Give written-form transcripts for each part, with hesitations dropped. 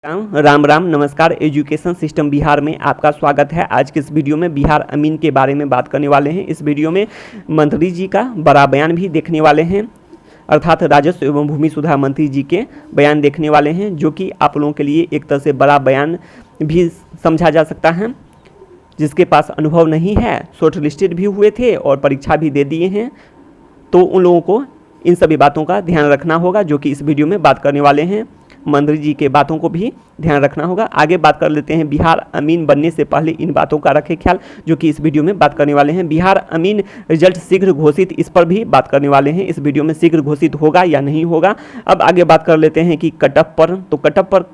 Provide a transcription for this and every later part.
राम राम नमस्कार। Education system Bihar में आपका स्वागत है। आज के इस वीडियो में बिहार अमीन के बारे में बात करने वाले हैं। इस वीडियो में मंत्री जी का बड़ा बयान भी देखने वाले हैं, अर्थात राजस्व एवं भूमि सुधार मंत्री जी के बयान देखने वाले हैं, जो कि आप लोगों के लिए एक तरह से बड़ा बयान भी समझा जा सकता है। जिसके पास अनुभव नहीं है, शॉर्ट लिस्टेड भी हुए थे और परीक्षा भी दे दिए हैं, तो उन लोगों को इन सभी बातों का ध्यान रखना होगा, जो कि इस वीडियो में बात करने वाले हैं। मंत्री जी के बातों को भी ध्यान रखना होगा। आगे बात कर लेते हैं, बिहार अमीन बनने से पहले इन बातों का रखें ख्याल, जो कि इस वीडियो में बात करने वाले हैं। बिहार अमीन रिजल्ट शीघ्र घोषित, इस पर भी बात करने वाले हैं। इस वीडियो में शीघ्र घोषित होगा या नहीं होगा। अब आगे बात कर लेते हैं कि कटअप पर, तो कटअप पर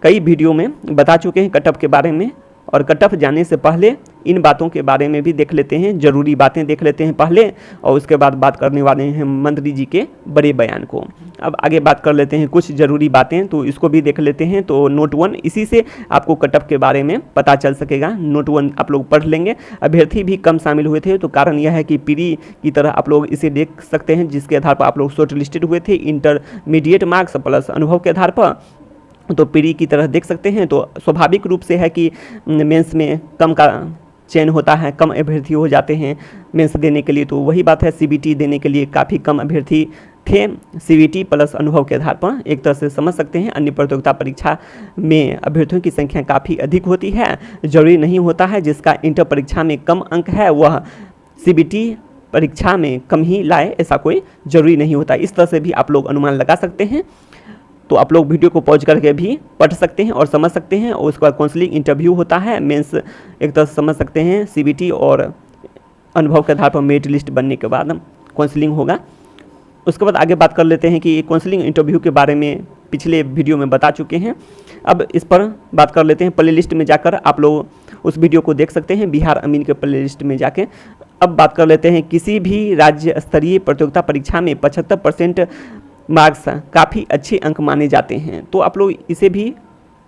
कई वीडियो में बता चुके हैं कटअप के बारे में, और कटअप जाने से पहले इन बातों के बारे में भी देख लेते हैं, ज़रूरी बातें देख लेते हैं पहले, और उसके बाद बात करने वाले हैं मंत्री जी के बड़े बयान को। अब आगे बात कर लेते हैं कुछ ज़रूरी बातें, तो इसको भी देख लेते हैं। तो नोट 1, इसी से आपको कटअप के बारे में पता चल सकेगा। नोट 1 आप लोग पढ़ लेंगे। अभ्यर्थी भी कम शामिल हुए थे, तो कारण यह है कि प्री की तरह आप लोग इसे देख सकते हैं, जिसके आधार पर आप लोग शॉर्ट लिस्टेड हुए थे इंटरमीडिएट मार्क्स प्लस अनुभव के आधार पर, तो प्री की तरह देख सकते हैं। तो स्वाभाविक रूप से है कि मेंस में कम का चयन होता है, कम अभ्यर्थी हो जाते हैं मेंस देने के लिए। तो वही बात है, सीबीटी देने के लिए काफ़ी कम अभ्यर्थी थे। सीबीटी प्लस अनुभव के आधार पर एक तरह से समझ सकते हैं। अन्य प्रतियोगिता परीक्षा में अभ्यर्थियों की संख्या काफ़ी अधिक होती है। जरूरी नहीं होता है जिसका इंटर परीक्षा में कम अंक है वह सीबीटी परीक्षा में कम ही लाए, ऐसा कोई जरूरी नहीं होता। इस तरह से भी आप लोग अनुमान लगा सकते हैं। तो आप लोग वीडियो को पॉज करके भी पढ़ सकते हैं और समझ सकते हैं। और उसके बाद काउंसलिंग इंटरव्यू होता है, मेंस एक तरह से समझ सकते हैं। सीबीटी और अनुभव के आधार पर मेरिट लिस्ट बनने के बाद काउंसलिंग होगा। उसके बाद आगे बात कर लेते हैं कि काउंसलिंग इंटरव्यू के बारे में पिछले वीडियो में बता चुके हैं। अब इस पर बात कर लेते हैं। प्ले लिस्ट में जाकर आप लोग उस वीडियो को देख सकते हैं, बिहार अमीन के प्ले लिस्ट में जाके। अब बात कर लेते हैं, किसी भी राज्य स्तरीय प्रतियोगिता परीक्षा में 75% मार्क्स काफ़ी अच्छे अंक माने जाते हैं। तो आप लोग इसे भी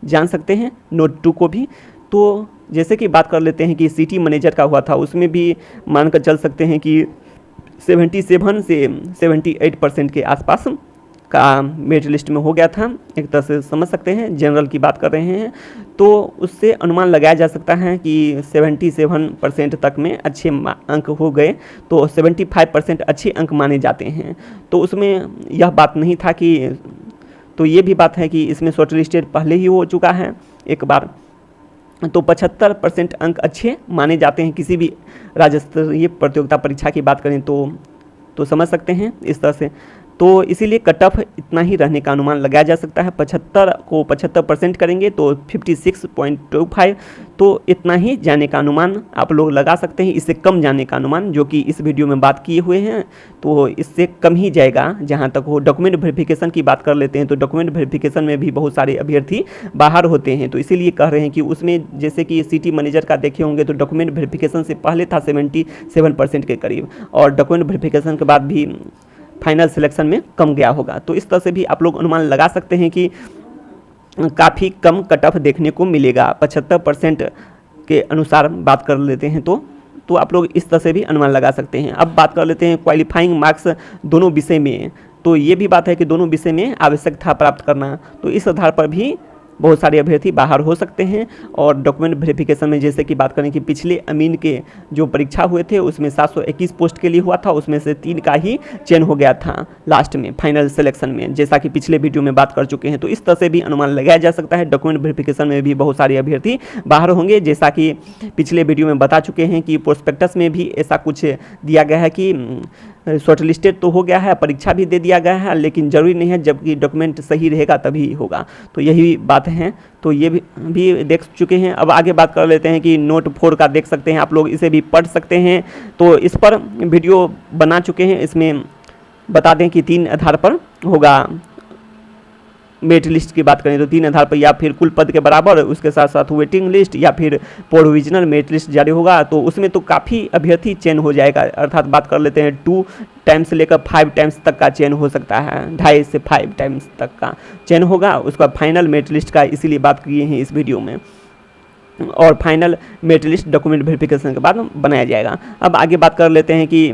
जान सकते हैं, नोट 2 को भी। तो जैसे कि बात कर लेते हैं कि सिटी मैनेजर का हुआ था, उसमें भी मानकर चल सकते हैं कि 77 से 78% के आसपास का मेरिट लिस्ट में हो गया था। एक तरह से समझ सकते हैं, जनरल की बात कर रहे हैं, तो उससे अनुमान लगाया जा सकता है कि 77% तक में अच्छे अंक हो गए, तो 75% अच्छे अंक माने जाते हैं। तो उसमें यह बात नहीं था कि, तो ये भी बात है कि इसमें शॉर्ट लिस्टेड पहले ही हो चुका है एक बार, तो 75% अंक अच्छे माने जाते हैं किसी भी राज्य स्तरीय प्रतियोगिता परीक्षा की बात करें तो समझ सकते हैं इस तरह से। तो इसीलिए कट ऑफ इतना ही रहने का अनुमान लगाया जा सकता है। 75 को 75% करेंगे तो 56.25, तो इतना ही जाने का अनुमान आप लोग लगा सकते हैं। इससे कम जाने का अनुमान, जो कि इस वीडियो में बात किए हुए हैं, तो इससे कम ही जाएगा जहां तक हो। डॉक्यूमेंट वेरिफिकेशन की बात कर लेते हैं, तो डॉक्यूमेंट वेरिफिकेशन में भी बहुत सारे अभ्यर्थी बाहर होते हैं, तो इसीलिए कह रहे हैं कि उसमें जैसे कि सिटी मैनेजर का देखे होंगे, तो डॉक्यूमेंट वेरिफिकेशन से पहले था 77% के करीब, और डॉक्यूमेंट वेरिफिकेशन के बाद भी फाइनल सिलेक्शन में कम गया होगा। तो इस तरह से भी आप लोग अनुमान लगा सकते हैं कि काफ़ी कम कट ऑफ देखने को मिलेगा। 75% के अनुसार बात कर लेते हैं तो आप लोग इस तरह से भी अनुमान लगा सकते हैं। अब बात कर लेते हैं क्वालिफाइंग मार्क्स दोनों विषय में। तो ये भी बात है कि दोनों विषय में आवश्यक था प्राप्त करना, तो इस आधार पर भी बहुत सारे अभ्यर्थी बाहर हो सकते हैं। और डॉक्यूमेंट वेरिफिकेशन में जैसे कि बात करें कि पिछले अमीन के जो परीक्षा हुए थे उसमें 721 पोस्ट के लिए हुआ था, उसमें से 3 का ही चयन हो गया था लास्ट में फाइनल सिलेक्शन में, जैसा कि पिछले वीडियो में बात कर चुके हैं। तो इस तरह से भी अनुमान लगाया जा सकता है। डॉक्यूमेंट वेरिफिकेशन में भी बहुत सारे अभ्यर्थी बाहर होंगे, जैसा कि पिछले वीडियो में बता चुके हैं कि प्रोस्पेक्टस में भी ऐसा कुछ दिया गया है कि शॉर्ट लिस्टेड तो हो गया है, परीक्षा भी दे दिया गया है, लेकिन जरूरी नहीं है, जबकि डॉक्यूमेंट सही रहेगा तभी होगा। तो यही बात है, तो ये भी देख चुके हैं। अब आगे बात कर लेते हैं कि नोट 4 का देख सकते हैं आप लोग, इसे भी पढ़ सकते हैं। तो इस पर वीडियो बना चुके हैं, इसमें बता दें कि 3 आधार पर होगा। मेरिट लिस्ट की बात करें तो 3 आधार पर, या फिर कुल पद के बराबर, उसके साथ साथ वेटिंग लिस्ट, या फिर प्रोविजनल मेरिट लिस्ट जारी होगा। तो उसमें तो काफ़ी अभ्यर्थी चयन हो जाएगा, अर्थात बात कर लेते हैं 2 टाइम्स लेकर 5 टाइम्स तक का चयन हो सकता है, 2.5 से 5 टाइम्स तक का चयन होगा। उसका फाइनल मेरिट लिस्ट का इसीलिए बात किए हैं इस वीडियो में, और final merit list document verification के बाद बनाया जाएगा। अब आगे बात कर लेते हैं कि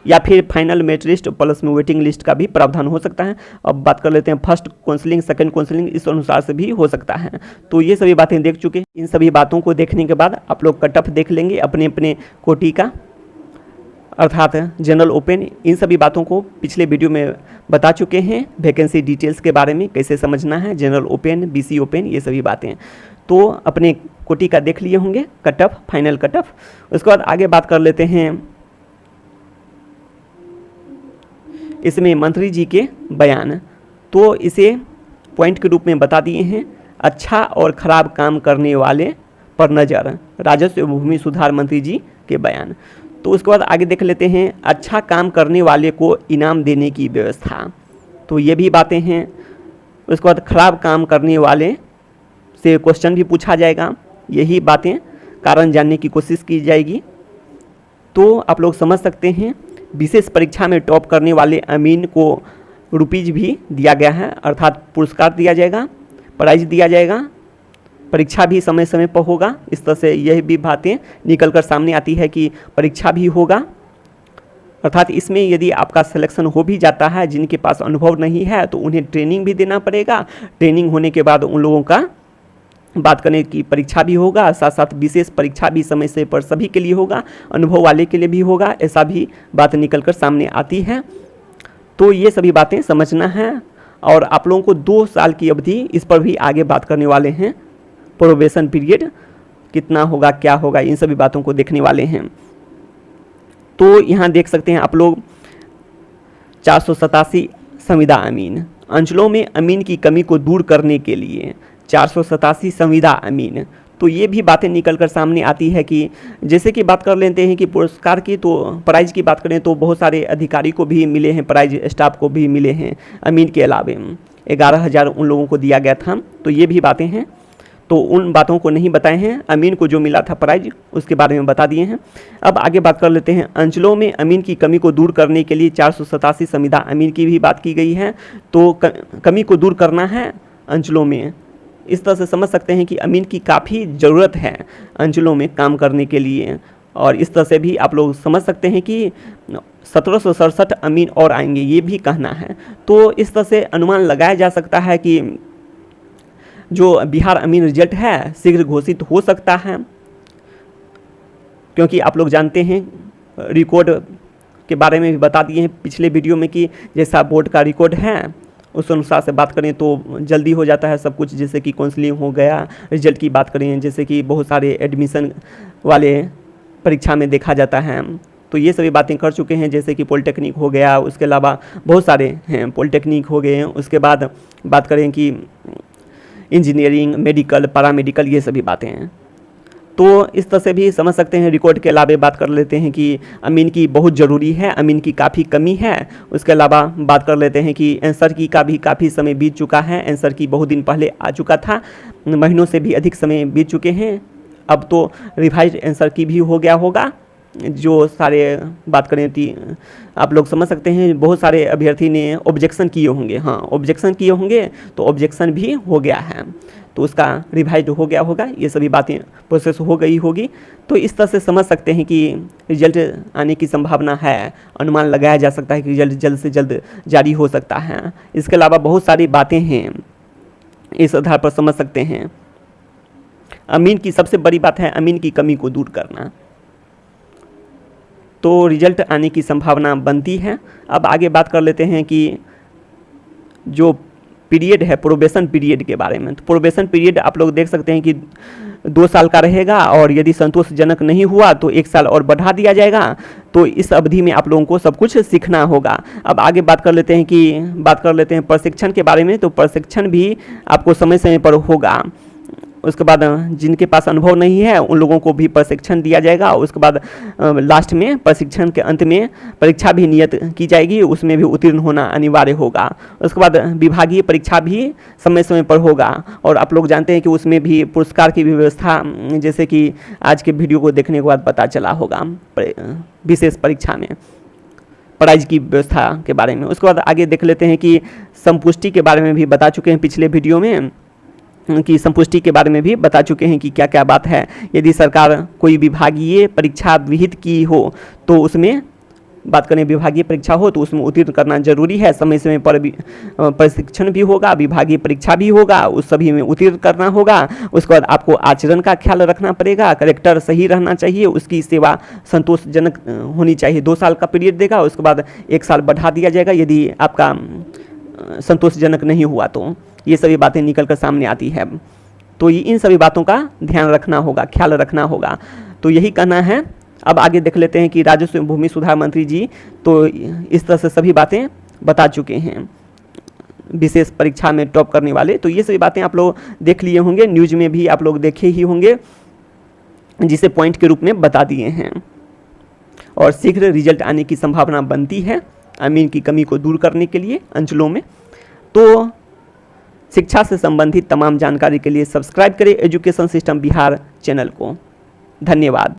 या फिर फाइनल मेरिट लिस्ट प्लस में वेटिंग लिस्ट का भी प्रावधान हो सकता है। अब बात कर लेते हैं फर्स्ट काउंसलिंग, सेकंड काउंसलिंग, इस अनुसार से भी हो सकता है। तो ये सभी बातें देख चुके हैं। इन सभी बातों को देखने के बाद आप लोग कट ऑफ देख लेंगे अपने अपने कोटि का, अर्थात जनरल ओपन। इन सभी बातों को पिछले वीडियो में बता चुके हैं, वैकेंसी डिटेल्स के बारे में कैसे समझना है, जनरल ओपन, बीसी ओपन, ये सभी बातें तो अपने कोटि का देख लिए होंगे, cut off, final cut off. उसके बाद आगे बात कर लेते हैं इसमें मंत्री जी के बयान। तो इसे पॉइंट के रूप में बता दिए हैं, अच्छा और ख़राब काम करने वाले पर नज़र, राजस्व एवं भूमि सुधार मंत्री जी के बयान। तो उसके बाद आगे देख लेते हैं अच्छा काम करने वाले को इनाम देने की व्यवस्था, तो ये भी बातें हैं। उसके बाद खराब काम करने वाले से क्वेश्चन भी पूछा जाएगा, यही बातें कारण जानने की कोशिश की जाएगी। तो आप लोग समझ सकते हैं विशेष परीक्षा में टॉप करने वाले अमीन को रुपीज़ भी दिया गया है, अर्थात पुरस्कार दिया जाएगा, प्राइज दिया जाएगा, परीक्षा भी समय समय पर होगा। इस तरह से यह भी बातें निकल कर सामने आती है कि परीक्षा भी होगा, अर्थात इसमें यदि आपका सिलेक्शन हो भी जाता है, जिनके पास अनुभव नहीं है तो उन्हें ट्रेनिंग भी देना पड़ेगा। ट्रेनिंग होने के बाद उन लोगों का बात करने की परीक्षा भी होगा, साथ साथ विशेष परीक्षा भी समय से पर सभी के लिए होगा, अनुभव वाले के लिए भी होगा, ऐसा भी बात निकल कर सामने आती है। तो ये सभी बातें समझना है। और आप लोगों को 2 साल की अवधि, इस पर भी आगे बात करने वाले हैं, प्रोबेशन पीरियड कितना होगा, क्या होगा, इन सभी बातों को देखने वाले हैं। तो यहाँ देख सकते हैं आप लोग 487 संविदा अमीन, अंचलों में अमीन की कमी को दूर करने के लिए 487 संविदा अमीन। तो ये भी बातें निकल कर सामने आती है कि जैसे कि बात कर लेते हैं कि पुरस्कार की, तो प्राइज की बात करें तो बहुत सारे अधिकारी को भी मिले हैं प्राइज, स्टाफ को भी मिले हैं अमीन के अलावे 11,000 उन लोगों को दिया गया था। तो ये भी बातें हैं, तो उन बातों को नहीं बताए हैं। अमीन को जो मिला था प्राइज उसके बारे में बता दिए हैं। अब आगे बात कर लेते हैं अंचलों में अमीन की कमी को दूर करने के लिए 487 संविदा अमीन की भी बात की गई है। तो कमी को दूर करना है अंचलों में, इस तरह से समझ सकते हैं कि अमीन की काफ़ी ज़रूरत है अंचलों में काम करने के लिए। और इस तरह से भी आप लोग समझ सकते हैं कि 1767 अमीन और आएंगे, ये भी कहना है। तो इस तरह से अनुमान लगाया जा सकता है कि जो बिहार अमीन रिजल्ट है शीघ्र घोषित हो सकता है, क्योंकि आप लोग जानते हैं रिकॉर्ड के बारे में भी बता दिए हैं पिछले वीडियो में कि जैसा बोर्ड का रिकॉर्ड है उस अनुसार से बात करें तो जल्दी हो जाता है सब कुछ। जैसे कि काउंसलिंग हो गया, रिजल्ट की बात करें, जैसे कि बहुत सारे एडमिशन वाले परीक्षा में देखा जाता है, तो ये सभी बातें कर चुके हैं। जैसे कि पॉलिटेक्निक हो गया, उसके अलावा बहुत सारे हैं, पॉलिटेक्निक हो गए। उसके बाद बात करें कि इंजीनियरिंग, मेडिकल, पैरामेडिकल, ये सभी बातें हैं। तो इस तरह से भी समझ सकते हैं। रिकॉर्ड के अलावा बात कर लेते हैं कि अमीन की बहुत ज़रूरी है, अमीन की काफ़ी कमी है। उसके अलावा बात कर लेते हैं कि आंसर की का भी काफ़ी समय बीत चुका है, आंसर की बहुत दिन पहले आ चुका था, महीनों से भी अधिक समय बीत चुके हैं। अब तो रिवाइज आंसर की भी हो गया होगा। जो सारे बात करें तो आप लोग समझ सकते हैं बहुत सारे अभ्यर्थी ने ऑब्जेक्शन किए होंगे, हाँ ऑब्जेक्शन किए होंगे, तो ऑब्जेक्शन भी हो गया है, तो उसका रिवाइज हो गया होगा। ये सभी बातें प्रोसेस हो गई होगी। तो इस तरह से समझ सकते हैं कि रिजल्ट आने की संभावना है, अनुमान लगाया जा सकता है कि रिजल्ट जल्द से जल्द जारी हो सकता है। इसके अलावा बहुत सारी बातें हैं, इस आधार पर समझ सकते हैं। अमीन की सबसे बड़ी बात है अमीन की कमी को दूर करना, तो रिजल्ट आने की संभावना बनती है। अब आगे बात कर लेते हैं कि जो पीरियड है प्रोबेशन पीरियड के बारे में। तो प्रोबेशन पीरियड आप लोग देख सकते हैं कि 2 साल का रहेगा, और यदि संतोषजनक नहीं हुआ तो 1 साल और बढ़ा दिया जाएगा। तो इस अवधि में आप लोगों को सब कुछ सीखना होगा। अब आगे बात कर लेते हैं प्रशिक्षण के बारे में। तो प्रशिक्षण भी आपको समय समय पर होगा। उसके बाद जिनके पास अनुभव नहीं है उन लोगों को भी प्रशिक्षण दिया जाएगा। उसके बाद लास्ट में प्रशिक्षण के अंत में परीक्षा भी नियत की जाएगी, उसमें भी उत्तीर्ण होना अनिवार्य होगा। उसके बाद विभागीय परीक्षा भी समय समय पर होगा, और आप लोग जानते हैं कि उसमें भी पुरस्कार की व्यवस्था, जैसे कि आज के वीडियो को देखने के बाद पता चला होगा, विशेष परीक्षा में प्राइज की व्यवस्था के बारे में। उसके बाद आगे देख लेते हैं कि संपुष्टि के बारे में भी बता चुके हैं पिछले वीडियो में, कि संपुष्टि के बारे में भी बता चुके हैं कि क्या क्या बात है। यदि सरकार कोई विभागीय परीक्षा विहित की हो तो उसमें बात करें विभागीय परीक्षा हो तो उसमें उत्तीर्ण करना जरूरी है। समय समय पर प्रशिक्षण भी होगा, विभागीय परीक्षा भी होगा, उस सभी में उत्तीर्ण करना होगा। उसके बाद आपको आचरण का ख्याल रखना पड़ेगा, करेक्टर सही रहना चाहिए, उसकी सेवा संतोषजनक होनी चाहिए। 2 साल का पीरियड देगा, उसके बाद 1 साल बढ़ा दिया जाएगा यदि आपका संतोषजनक नहीं हुआ तो। ये सभी बातें निकल कर सामने आती है, तो इन सभी बातों का ध्यान रखना होगा, ख्याल रखना होगा। तो यही कहना है। अब आगे देख लेते हैं कि राजस्व एवं भूमि सुधार मंत्री जी तो इस तरह से सभी बातें बता चुके हैं, विशेष परीक्षा में टॉप करने वाले। तो ये सभी बातें आप लोग देख लिए होंगे, न्यूज में भी आप लोग देखे ही होंगे, जिसे पॉइंट के रूप में बता दिए हैं। और शीघ्र रिजल्ट आने की संभावना बनती है अमीन की कमी को दूर करने के लिए अंचलों में। तो शिक्षा से संबंधित तमाम जानकारी के लिए सब्सक्राइब करें एजुकेशन सिस्टम बिहार चैनल को। धन्यवाद।